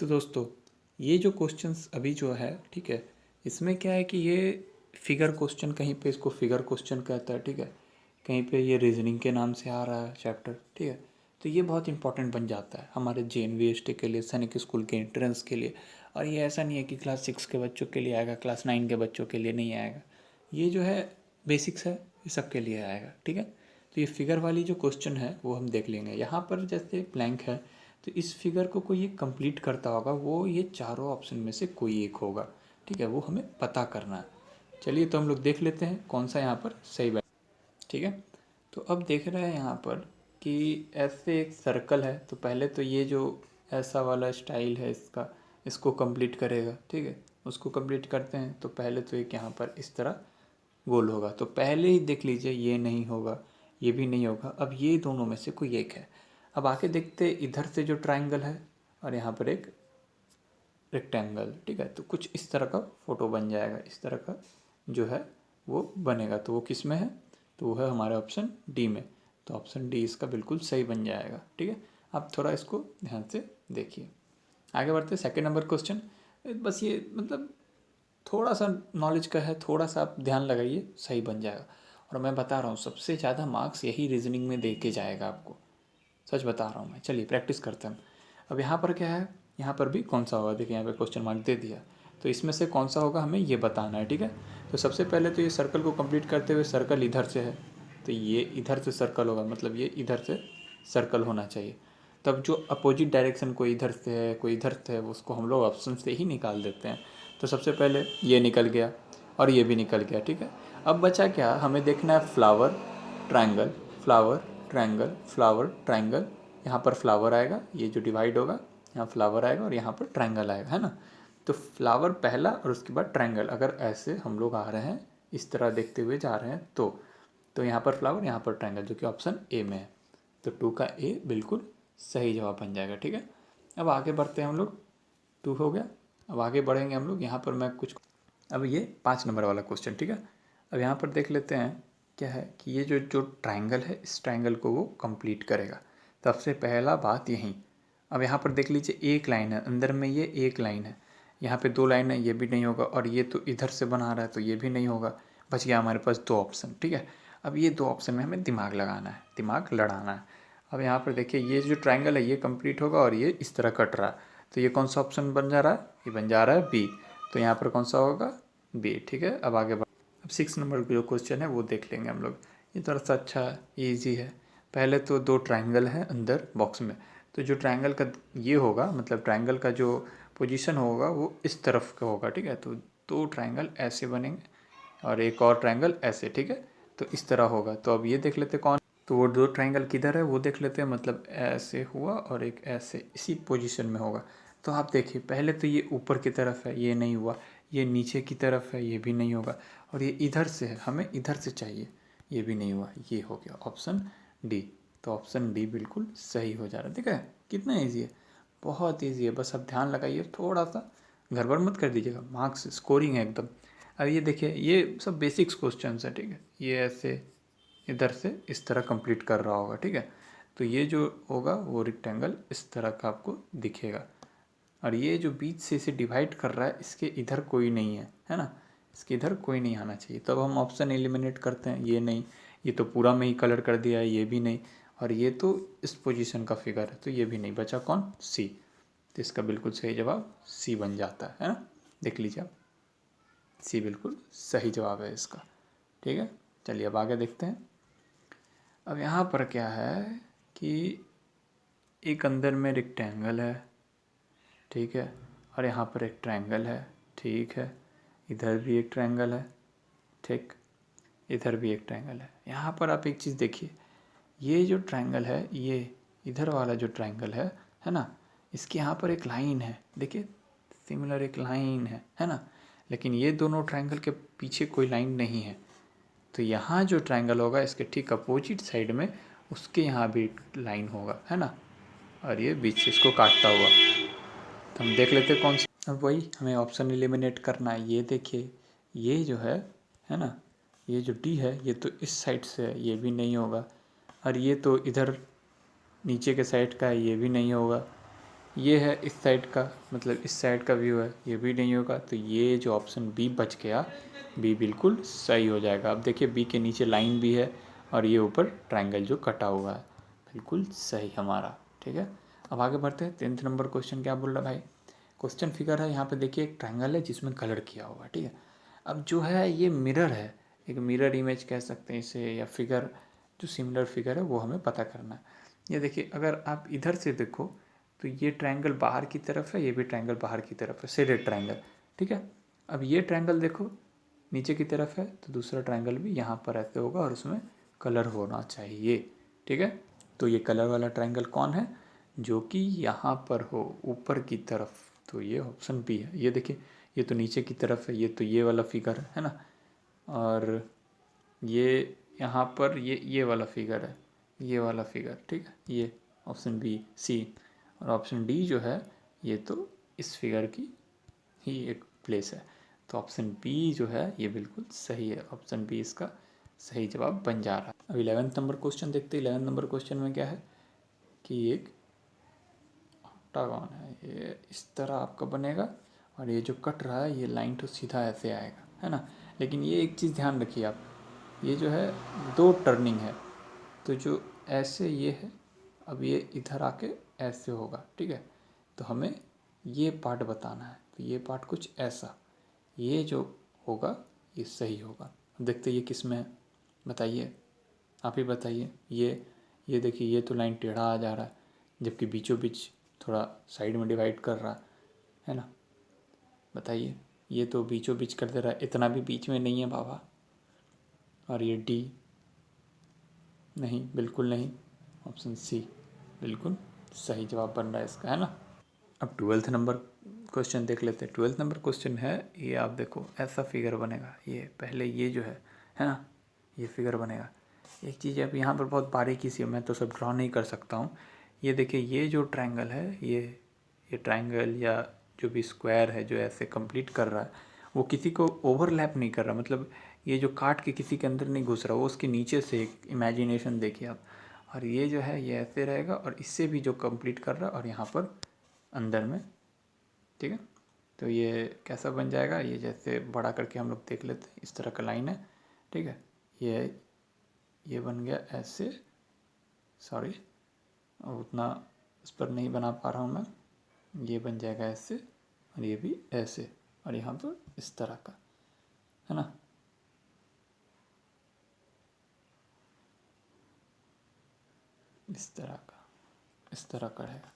तो दोस्तों ये जो क्वेश्चंस अभी जो है, ठीक है, इसमें क्या है कि ये फिगर क्वेश्चन, कहीं पे इसको फिगर क्वेश्चन कहता है, ठीक है, कहीं पे ये रीजनिंग के नाम से आ रहा है चैप्टर, ठीक है। तो ये बहुत इंपॉर्टेंट बन जाता है हमारे JNVST के लिए, सैनिक स्कूल के एंट्रेंस के लिए। और ये ऐसा नहीं है कि क्लास 6 के बच्चों के लिए आएगा, क्लास 9 के बच्चों के लिए नहीं आएगा। ये जो है बेसिक्स है, ये सबके लिए आएगा, ठीक है। तो ये फिगर वाली जो क्वेश्चन है वो हम देख लेंगे। यहाँ पर जैसे ब्लैंक है, तो इस फिगर को कोई एक कंप्लीट करता होगा, वो ये चारों ऑप्शन में से कोई एक होगा, ठीक है, वो हमें पता करना है। चलिए तो हम लोग देख लेते हैं कौन सा यहाँ पर सही बैठ, ठीक है। तो अब देख रहे हैं यहाँ पर कि ऐसे एक सर्कल है, तो पहले तो ये जो ऐसा वाला स्टाइल है इसका, इसको कंप्लीट करेगा, ठीक है। उसको कंप्लीट करते हैं तो पहले तो एक यहाँ पर इस तरह गोल होगा, तो पहले ही देख लीजिए ये नहीं होगा, ये भी नहीं होगा। अब ये दोनों में से कोई एक है। अब आके देखते इधर से जो ट्राइंगल है और यहाँ पर एक रेक्टेंगल, ठीक है, तो कुछ इस तरह का फोटो बन जाएगा, इस तरह का जो है वो बनेगा। तो वो किस में है? तो वो है हमारे ऑप्शन डी में। तो ऑप्शन डी इसका बिल्कुल सही बन जाएगा, ठीक है। आप थोड़ा इसको ध्यान से देखिए। आगे बढ़ते हैं सेकेंड नंबर क्वेश्चन। बस ये मतलब थोड़ा सा नॉलेज का है, थोड़ा सा आप ध्यान लगाइए, सही बन जाएगा। और मैं बता रहा हूँ सबसे ज़्यादा मार्क्स यही रीजनिंग में दे के जाएगा आपको, सच बता रहा हूँ मैं। चलिए प्रैक्टिस करते हैं। अब यहाँ पर क्या है, यहाँ पर भी कौन सा होगा, देखिए यहाँ पे क्वेश्चन मार्क दे दिया, तो इसमें से कौन सा होगा हमें ये बताना है, ठीक है। तो सबसे पहले तो ये सर्कल को कंप्लीट करते हुए, सर्कल इधर से है तो ये इधर से सर्कल होगा, मतलब ये इधर से सर्कल होना चाहिए। तब जो अपोजिट डायरेक्शन कोई इधर से है कोई इधर से है, उसको हम लोग ऑप्शन से ही निकाल देते हैं। तो सबसे पहले ये निकल गया और ये भी निकल गया, ठीक है। अब बचा क्या, हमें देखना है flower triangle, flower triangle, flower triangle. यहाँ पर फ्लावर आएगा, ये जो डिवाइड होगा यहाँ फ्लावर आएगा और यहाँ पर ट्रायंगल आएगा, है ना। तो फ्लावर पहला और उसके बाद ट्रायंगल, अगर ऐसे हम लोग आ रहे हैं, इस तरह देखते हुए जा रहे हैं तो यहाँ पर फ्लावर, यहाँ पर ट्रायंगल, जो कि ऑप्शन ए में है। तो 2 का ए बिल्कुल सही जवाब बन जाएगा, ठीक है। अब आगे बढ़ते हैं हम लोग, 2 हो गया। अब आगे बढ़ेंगे हम लोग, यहाँ पर मैं कुछ, अब ये 5 नंबर वाला क्वेश्चन, ठीक है। अब यहाँ पर देख लेते हैं क्या है कि ये जो जो ट्रायंगल है, इस ट्रायंगल को वो कंप्लीट करेगा। सबसे पहला बात यहीं। अब यहाँ पर देख लीजिए एक लाइन है, अंदर में ये एक लाइन है, यहाँ पे 2 लाइन है, ये भी नहीं होगा, और ये तो इधर से बना रहा है तो ये भी नहीं होगा। बच गया हमारे पास 2 ऑप्शन, ठीक है। अब ये 2 ऑप्शन में हमें दिमाग लगाना है, दिमाग लड़ाना है। अब यहाँ पर देखिए ये जो ट्रायंगल है ये कंप्लीट होगा और ये इस तरह कट रहा है, तो ये कौन सा ऑप्शन बन जा रहा है? ये बन जा रहा है बी। तो यहाँ पर कौन सा होगा? बी, ठीक है। अब आगे अब 6 नंबर का जो क्वेश्चन है वो देख लेंगे हम लोग। ये थोड़ा सा अच्छा ईजी है। पहले तो 2 ट्रायंगल है अंदर बॉक्स में, तो जो ट्रायंगल का ये होगा, मतलब ट्रायंगल का जो पोजीशन होगा वो इस तरफ का होगा, ठीक है। तो 2 ट्रायंगल ऐसे बनेंगे और एक और ट्रायंगल ऐसे, ठीक है। तो इस तरह होगा। तो अब ये देख लेते कौन, तो वो 2 ट्रायंगल किधर है वो देख लेते हैं, मतलब ऐसे हुआ और एक ऐसे, इसी पोजीशन में होगा। तो आप देखिए पहले तो ये ऊपर की तरफ है, ये नहीं हुआ, ये नीचे की तरफ है, ये भी नहीं होगा, और ये इधर से है, हमें इधर से चाहिए, ये भी नहीं हुआ, ये हो गया ऑप्शन डी। तो ऑप्शन डी बिल्कुल सही हो जा रहा है, ठीक है। कितना ईजी है, बहुत ईजी है, बस अब ध्यान लगाइए, थोड़ा सा गड़बड़ मत कर दीजिएगा, मार्क्स स्कोरिंग है एकदम। अब ये देखिए ये सब बेसिक्स क्वेश्चन है, ठीक है। ये ऐसे इधर से इस तरह कंप्लीट कर रहा होगा, ठीक है। तो ये जो होगा वो रेक्टेंगल इस तरह का आपको दिखेगा, और ये जो बीच से इसे डिवाइड कर रहा है, इसके इधर कोई नहीं है ना, इसके इधर कोई नहीं आना चाहिए। तब हम ऑप्शन एलिमिनेट करते हैं, ये नहीं, ये तो पूरा में ही कलर कर दिया है, ये भी नहीं, और ये तो इस पोजीशन का फिगर है, तो ये भी नहीं, बचा कौन? सी। तो इसका बिल्कुल सही जवाब सी बन जाता है ना। देख लीजिए आप, सी बिल्कुल सही जवाब है इसका, ठीक है। चलिए अब आगे देखते हैं। अब यहाँ पर क्या है कि एक अंदर में रेक्टेंगल है, ठीक है, और यहाँ पर एक ट्रायंगल है, ठीक है, इधर भी एक ट्रायंगल है, ठीक, इधर भी एक ट्रायंगल है। यहाँ पर आप एक चीज़ देखिए, ये जो ट्रायंगल है, ये इधर वाला जो ट्रायंगल है ना, इसके यहाँ पर एक लाइन है, देखिए सिमिलर एक लाइन है ना, लेकिन ये दोनों ट्रायंगल के पीछे कोई लाइन नहीं है। तो यहाँ जो ट्रायंगल होगा इसके ठीक अपोजिट साइड में, उसके यहाँ भी लाइन होगा, है ना, और ये बीच से इसको काटता हुआ। तो हम देख लेते कौन सा, अब वही हमें ऑप्शन एलिमिनेट करना है। ये देखिए ये जो है ना, ये जो डी है ये तो इस साइड से है, ये भी नहीं होगा, और ये तो इधर नीचे के साइड का है, ये भी नहीं होगा, ये है इस साइड का, मतलब इस साइड का व्यू है, ये भी नहीं होगा। तो ये जो ऑप्शन बी बच गया, बी बिल्कुल सही हो जाएगा। अब देखिए बी के नीचे लाइन भी है और ये ऊपर ट्रायंगल जो कटा हुआ है, बिल्कुल सही हमारा। ठीक है, अब आगे बढ़ते हैं। 10th नंबर क्वेश्चन क्या बोल रहा है भाई, क्वेश्चन फिगर है, यहाँ पे देखिए एक ट्रायंगल है जिसमें कलर किया हुआ है। ठीक है, अब जो है ये मिरर है, एक मिरर इमेज कह सकते हैं इसे, या फिगर, जो सिमिलर फिगर है वो हमें पता करना है। ये देखिए अगर आप इधर से देखो तो ये ट्रायंगल बाहर की तरफ है, ये भी ट्रायंगल बाहर की तरफ है, शेडेड ट्रायंगल। ठीक है, अब ये ट्रायंगल देखो नीचे की तरफ है, तो दूसरा ट्रायंगल भी यहाँ पर ऐसे होगा और उसमें कलर होना चाहिए। ठीक है, तो ये कलर वाला ट्रायंगल कौन है, जो कि यहाँ पर हो ऊपर की तरफ, तो ये ऑप्शन बी है। ये देखिए ये तो नीचे की तरफ है, ये तो ये वाला फिगर है ना, और ये यहाँ पर ये वाला फिगर है, ये वाला फिगर। ठीक है, ये ऑप्शन बी सी, और ऑप्शन डी जो है ये तो इस फिगर की ही एक प्लेस है। तो ऑप्शन बी जो है ये बिल्कुल सही है, ऑप्शन बी इसका सही जवाब बन जा रहा है। अब 11th नंबर क्वेश्चन देखते हैं। 11th नंबर क्वेश्चन में क्या है कि एक ऑक्टागॉन है, ये इस तरह आपका बनेगा और ये जो कट रहा है ये लाइन तो सीधा ऐसे आएगा, है ना। लेकिन ये एक चीज़ ध्यान रखिए आप, ये जो है 2 टर्निंग है, तो जो ऐसे ये है, अब ये इधर आके ऐसे होगा। ठीक है, तो हमें ये पार्ट बताना है, तो ये पार्ट कुछ ऐसा, ये जो होगा ये सही होगा। देखते ये किस में है, बताइए, आप ही बताइए। ये देखिए ये तो लाइन टेढ़ा आ जा रहा है, जबकि बीचों बीच थोड़ा साइड में डिवाइड कर रहा है ना। बताइए, ये तो बीचों बीच कर दे रहा है, इतना भी बीच में नहीं है बाबा। और ये डी, नहीं बिल्कुल नहीं, ऑप्शन सी बिल्कुल सही जवाब बन रहा है इसका, है ना। अब 12th नंबर क्वेश्चन देख लेते हैं। 12th नंबर क्वेश्चन है, ये आप देखो ऐसा फिगर बनेगा, ये पहले ये जो है ना, ये फिगर बनेगा। एक चीज़ अब यहाँ पर बहुत बारीकी सी, मैं तो सब ड्रॉ नहीं कर सकता हूँ। ये देखिए ये जो ट्रायंगल है, ये ट्रायंगल या जो भी स्क्वायर है जो ऐसे कंप्लीट कर रहा है, वो किसी को ओवरलैप नहीं कर रहा, मतलब ये जो काट के किसी के अंदर नहीं घुस रहा, वो उसके नीचे से एक इमेजिनेशन देखिए आप। और ये जो है ये ऐसे रहेगा और इससे भी जो कंप्लीट कर रहा है और यहाँ पर अंदर में। ठीक है, तो ये कैसा बन जाएगा, ये जैसे बड़ा करके हम लोग देख लेते हैं, इस तरह का लाइन है। ठीक है, ये बन गया ऐसे, सॉरी उतना इस पर नहीं बना पा रहा हूँ मैं, ये बन जाएगा ऐसे और ये भी ऐसे, और यहाँ पर इस तरह का, है ना। इस तरह का रहेगा।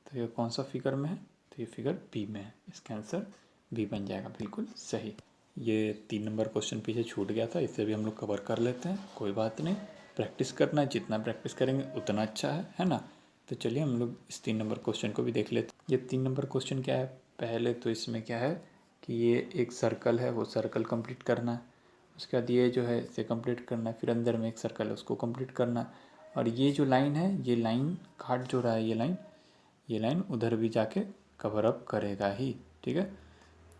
तो ये कौन सा फिगर में है, तो ये फिगर बी में है, इसका आंसर बी बन जाएगा बिल्कुल सही। ये 3 नंबर क्वेश्चन पीछे छूट गया था, इसे भी हम लोग कवर कर लेते हैं, कोई बात नहीं। प्रैक्टिस करना है, जितना प्रैक्टिस करेंगे उतना अच्छा है ना। तो चलिए हम लोग इस 3 नंबर क्वेश्चन को भी देख लेते हैं। ये 3 नंबर क्वेश्चन क्या है, पहले तो इसमें क्या है कि ये एक सर्कल है, वो सर्कल कंप्लीट करना है। उसके बाद ये जो है इसे कंप्लीट करना है, फिर अंदर में एक सर्कल है उसको कंप्लीट करना है। और ये जो लाइन है, ये लाइन काट जो रहा है, ये लाइन उधर भी जाके कवर अप करेगा ही। ठीक है,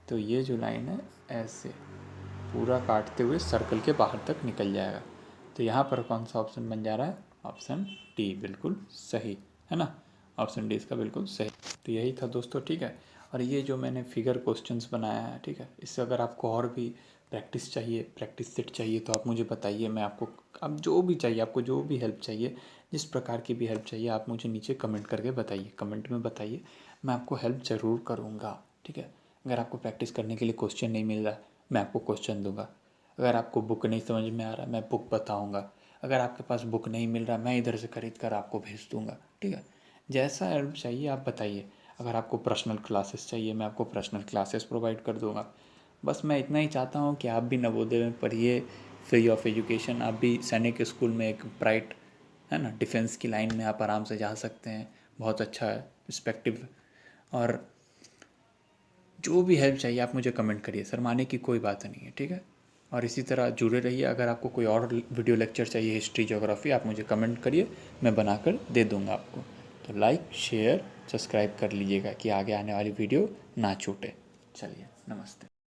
तो ये जो लाइन है ऐसे पूरा काटते हुए सर्कल के बाहर तक निकल जाएगा। तो यहाँ पर कौन सा ऑप्शन बन जा रहा है, ऑप्शन डी बिल्कुल सही, है ना। ऑप्शन डी इसका बिल्कुल सही। तो यही था दोस्तों, ठीक है। और ये जो मैंने फिगर क्वेश्चंस बनाया है, ठीक है, इससे अगर आपको और भी प्रैक्टिस चाहिए, प्रैक्टिस सेट चाहिए, तो आप मुझे बताइए, मैं आपको, अब जो भी चाहिए आपको, जो भी हेल्प चाहिए, जिस प्रकार की भी हेल्प चाहिए, आप मुझे नीचे कमेंट करके बताइए, कमेंट में बताइए, मैं आपको हेल्प ज़रूर करूँगा। ठीक है, अगर आपको प्रैक्टिस करने के लिए क्वेश्चन नहीं मिल रहा, मैं आपको क्वेश्चन दूंगा। अगर आपको बुक नहीं समझ में आ रहा, मैं बुक बताऊंगा। अगर आपके पास बुक नहीं मिल रहा, मैं इधर से खरीद कर आपको भेज दूंगा। ठीक है, जैसा हेल्प चाहिए आप बताइए। अगर आपको पर्सनल क्लासेस चाहिए, मैं आपको पर्सनल क्लासेस प्रोवाइड कर दूंगा। बस मैं इतना ही चाहता हूँ कि आप भी नवोदय में पढ़िए, फ्री ऑफ एजुकेशन। आप भी सैनिक स्कूल में, एक ब्राइट, है ना, डिफेंस की लाइन में आप आराम से जा सकते हैं, बहुत अच्छा है, रिस्पेक्टिव। और जो भी हेल्प चाहिए आप मुझे कमेंट करिए, शर्माने की कोई बात नहीं है। ठीक है, और इसी तरह जुड़े रहिए। अगर आपको कोई और वीडियो लेक्चर चाहिए, हिस्ट्री, ज्योग्राफी, आप मुझे कमेंट करिए, मैं बनाकर दे दूँगा आपको। तो लाइक, शेयर, सब्सक्राइब कर लीजिएगा कि आगे आने वाली वीडियो ना छूटे। चलिए, नमस्ते।